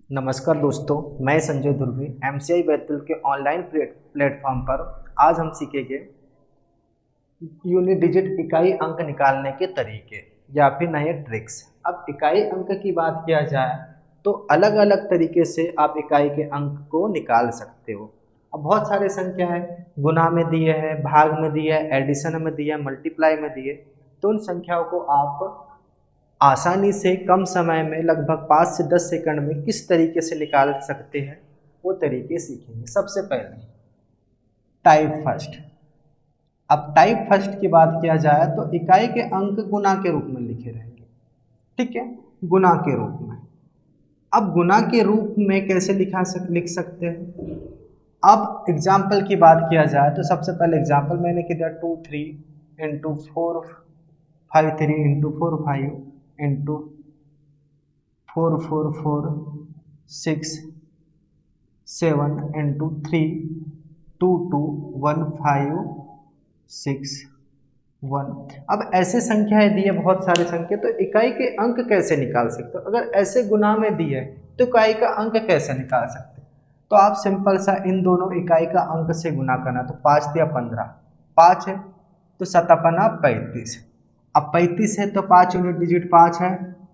नमस्कार दोस्तों, मैं संजय ध्रुवी एमसीआई बैतूल के ऑनलाइन प्लेटफॉर्म पर आज हम सीखेंगे यूनिट डिजिट इकाई अंक निकालने के तरीके या फिर नए ट्रिक्स। अब इकाई अंक की बात किया जाए तो अलग अलग तरीके से आप इकाई के अंक को निकाल सकते हो। अब बहुत सारे संख्या है, गुना में दिए है, भाग में दिए है, एडिशन में दिए है, मल्टीप्लाई में दिए, तो उन संख्याओं को आप आसानी से कम समय में लगभग 5 से 10 सेकंड में किस तरीके से निकाल सकते हैं वो तरीके सीखेंगे। सबसे पहले टाइप फर्स्ट। अब टाइप फर्स्ट की बात किया जाए तो इकाई के अंक गुना के रूप में लिखे रहेंगे, ठीक है, गुना के रूप में। अब गुना के रूप में कैसे लिख सकते हैं। अब एग्जाम्पल की बात किया जाए तो सबसे पहले एग्जाम्पल मैंने किया 2 3 इंटू 4 5 3 इंटू 4 5 इंटू 4 4 4 6 7 इंटू 3 2 2 1 5 6 1। अब ऐसे संख्याएं दी है, बहुत सारे संख्या, तो इकाई के अंक कैसे निकाल सकते हो। अगर ऐसे गुना में दी है तो इकाई का अंक कैसे निकाल सकते हो। तो आप सिंपल सा इन दोनों इकाई का अंक से गुना करना। तो 5 या 15, 5 है तो 7 35। अब 35 है तो 5 यूनिट डिजिट 5 है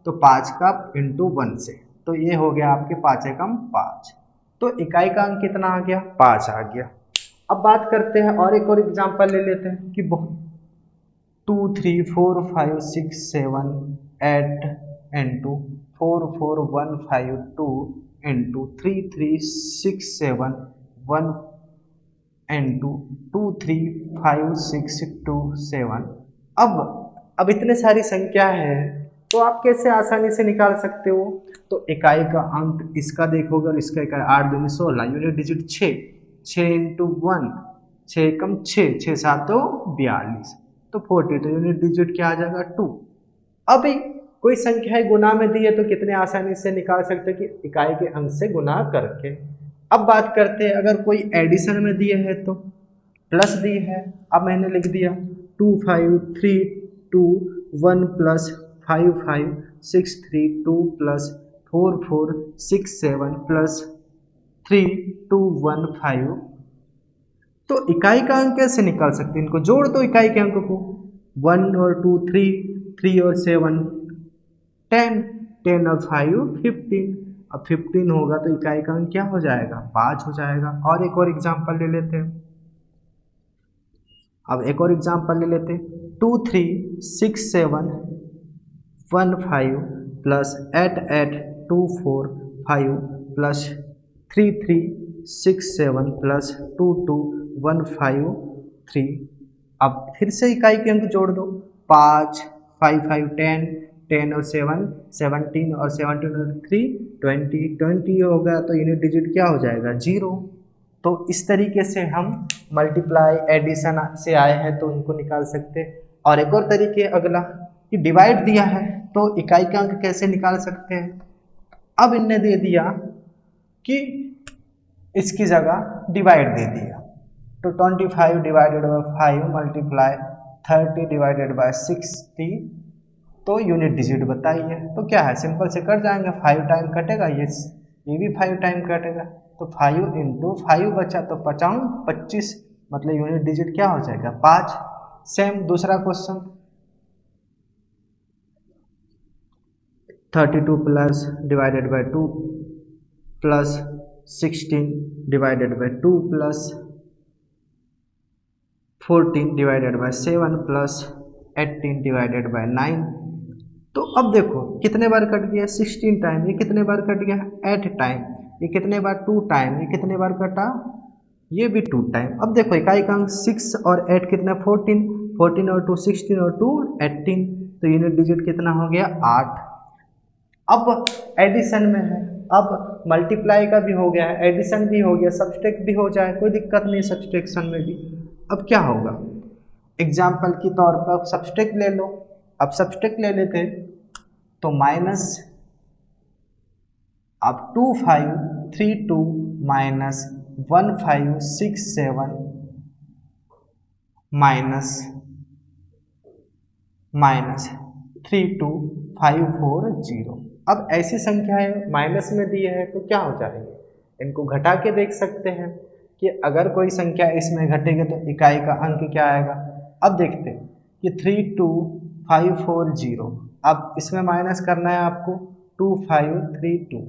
तो 5 का इंटू 1 से, तो ये हो गया आपके 5 एकम 5। तो इकाई का अंक कितना आ गया, 5 आ गया। अब बात करते हैं और एक और एग्जांपल ले लेते हैं कि 2 3 4 5 6 7 8 इंटू 4 4 1 5 2 इंटू 3 3 6 7 1 इंटू 2 3 5 6 2 7। अब इतने सारी संख्या है तो आप कैसे आसानी से निकाल सकते हो। तो इकाई का अंक इसका देखोगे और इसका इकाई 8 दूनी 16, यूनिट डिजिट 6, 6 इंटू 1, 6 एकम 6, 6 7 42, तो 40, तो यूनिट डिजिट क्या आ जाएगा 2। अभी कोई संख्या गुना में दी है तो कितने आसानी से निकाल सकते हैं कि इकाई के अंक से गुना करके। अब बात करते हैं अगर कोई एडिशन में दिए है तो प्लस दी है। अब मैंने लिख दिया 2 5 3 2 1 प्लस 5 5 6 3 2 प्लस 4 4 6 7 प्लस 3 2 1 5। तो इकाई का अंक कैसे निकाल सकते हैं, इनको जोड़ दो इकाई के अंक को। 1 और 2 3, 3 और 7 10, 10 और 5 15। अब 15 होगा तो इकाई का अंक क्या हो जाएगा, 5 हो जाएगा। और एक और एग्जांपल ले लेते हैं। अब एक और एग्जांपल ले लेते हैं 2 3 6 7 1 5 प्लस 8 8 2 4 5 प्लस 3 3 6 7 प्लस 2 2 1 5 3। अब फिर से इकाई के अंक जोड़ दो, 5 5 5 10, 10 और 7 17 और 17 और 3 20, 20 हो गया तो यूनिट डिजिट क्या हो जाएगा 0। तो इस तरीके से हम मल्टीप्लाई एडिशन से आए हैं तो उनको निकाल सकते हैं। और एक और तरीके अगला कि डिवाइड दिया है तो इकाई का अंक कैसे निकाल सकते हैं। अब इनने दे दिया कि इसकी जगह डिवाइड दे दिया, तो 25 divided by 5 multiply 30 divided by 60, तो यूनिट डिजिट बताइए। तो क्या है, सिंपल से कर जाएंगे, 5 टाइम कटेगा, ये भी 5 टाइम कटेगा, तो 5 इंटू 5 बचा तो 5 25, मतलब यूनिट डिजिट क्या हो जाएगा 5। सेम दूसरा question 32 plus divided by 2 plus 16 divided by 2 plus 14 divided by 7 plus 18 divided by 9। तो अब देखो कितने बार कट गया, 16 टाइम। ये कितने बार कट गया, 8 टाइम। ये कितने बार, 2 टाइम। ये कितने बार कटा, ये भी 2 टाइम। अब देखो इकाई का अंक 6 और 8 कितना, 14, 14 और 2 16 और 2 18, तो यूनिट डिजिट कितना हो गया 8। अब एडिशन में है, अब मल्टीप्लाई का भी हो गया है, एडिशन भी हो गया, सब्सट्रैक्ट भी हो जाए, कोई दिक्कत नहीं सब्सट्रैक्शन में भी। अब क्या होगा, एग्जाम्पल के तौर पर सब्सट्रैक्ट ले लो। अब सब्सट्रैक्ट ले लेते हैं तो माइनस, अब 2 5 3 2 माइनस 1 5 6 7 माइनस माइनस 32540। अब ऐसी संख्याएं माइनस में दी है तो क्या हो जाएंगे, इनको घटा के देख सकते हैं कि अगर कोई संख्या इसमें घटेगी तो इकाई का अंक क्या आएगा। अब देखते हैं कि 32540, अब इसमें माइनस करना है आपको 2532।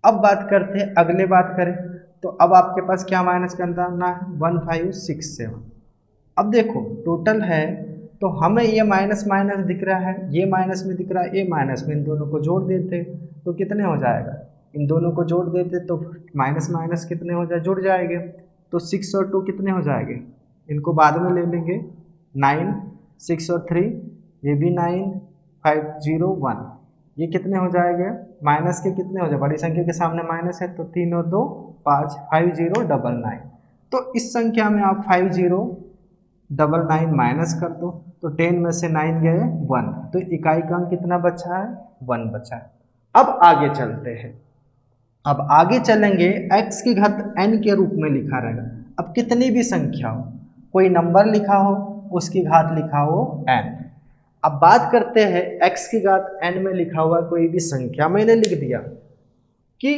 अब बात करते हैं, अगले बात करें तो अब आपके पास क्या माइनस करना है 1567। अब देखो टोटल है तो हमें ये माइनस माइनस दिख रहा है, ये माइनस में दिख रहा है, ये माइनस में, इन दोनों को जोड़ देते तो कितने हो जाएगा, इन दोनों को जोड़ देते तो माइनस माइनस कितने हो जाए, जुड़ जाएंगे तो 6 और 2 कितने हो जाएंगे, इनको बाद में ले लेंगे 9, 6 और 3 ये भी 9, 501 ये कितने हो जाएंगे, माइनस के कितने हो जाए, बड़ी संख्या के सामने माइनस है तो 3 और 2 5, 5099। तो इस संख्या में आप 5099 माइनस कर दो तो 10 में से 9 गए 1, तो इकाई का अंक कितना बचा है 1 बचा है। अब आगे चलते हैं, अब आगे चलेंगे x की घात n के रूप में लिखा रहेगा। अब कितनी भी संख्या हो, कोई नंबर लिखा हो उसकी घात लिखा हो n। अब बात करते हैं x की घात n में लिखा हुआ कोई भी संख्या, मैंने लिख दिया कि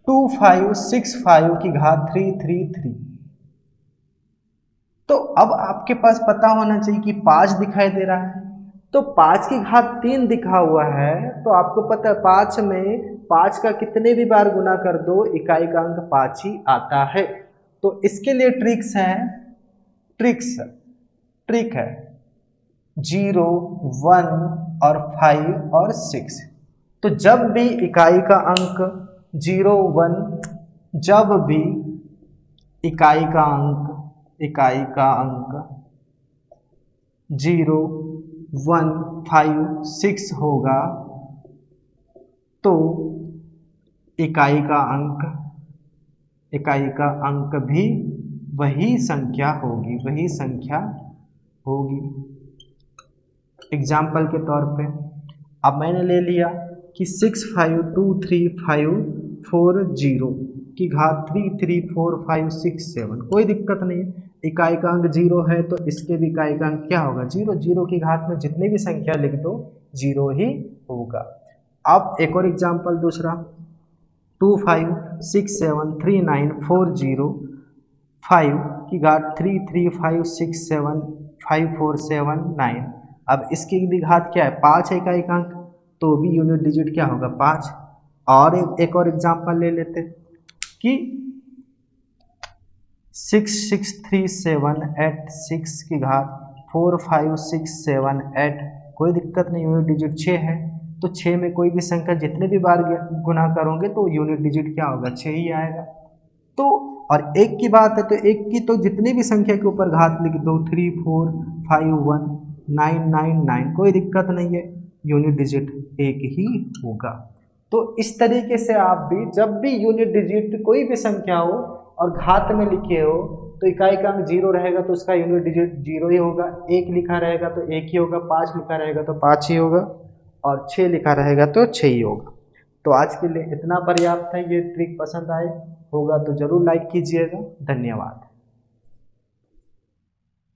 2565 की घात 333। तो अब आपके पास पता होना चाहिए कि 5 दिखाई दे रहा है तो 5 की घात 3 दिखा हुआ है, तो आपको पता है 5 में 5 का कितने भी बार गुना कर दो इकाई का अंक 5 ही आता है। तो इसके लिए ट्रिक है 0, 1 और 5 और 6। तो जब भी इकाई का अंक 0, 1, जब भी इकाई का अंक 0, 1, 5, 6 होगा तो इकाई का अंक भी वही संख्या होगी। एग्जाम्पल के तौर पे अब मैंने ले लिया कि 652354 की घात 334567, कोई दिक्कत नहीं है, इकाई का अंक 0 है तो इसके भी इकाई का अंक क्या होगा 0, 0 की घात में जितनी भी संख्या लिख दो 0 ही होगा। अब एक और एग्जाम्पल दूसरा 25673940 की घात 33567547 अब इसकी भी घात क्या है 5 है इकाई का अंक, तो भी यूनिट डिजिट क्या होगा 5। और एक और एग्जाम्पल ले लेते कि 66378 की घात 45678, कोई दिक्कत नहीं, यूनिट डिजिट 6 है तो 6 में कोई भी संख्या जितने भी बार गुना करोगे तो यूनिट डिजिट क्या होगा 6 ही आएगा। तो और एक की बात है तो एक की तो जितनी भी संख्या के ऊपर घात लिख दो 3451999, कोई दिक्कत नहीं है, यूनिट डिजिट 1 ही होगा। तो इस तरीके से आप भी जब भी यूनिट डिजिट कोई भी संख्या हो और घात में लिखे हो तो इकाई का अंक 0 रहेगा तो उसका यूनिट डिजिट 0 ही होगा, 1 लिखा रहेगा तो 1 ही होगा, 5 लिखा रहेगा तो 5 ही होगा और 6 लिखा रहेगा तो 6 ही होगा। तो आज के लिए इतना पर्याप्त है। ये ट्रिक पसंद आए होगा तो ज़रूर लाइक कीजिएगा। धन्यवाद।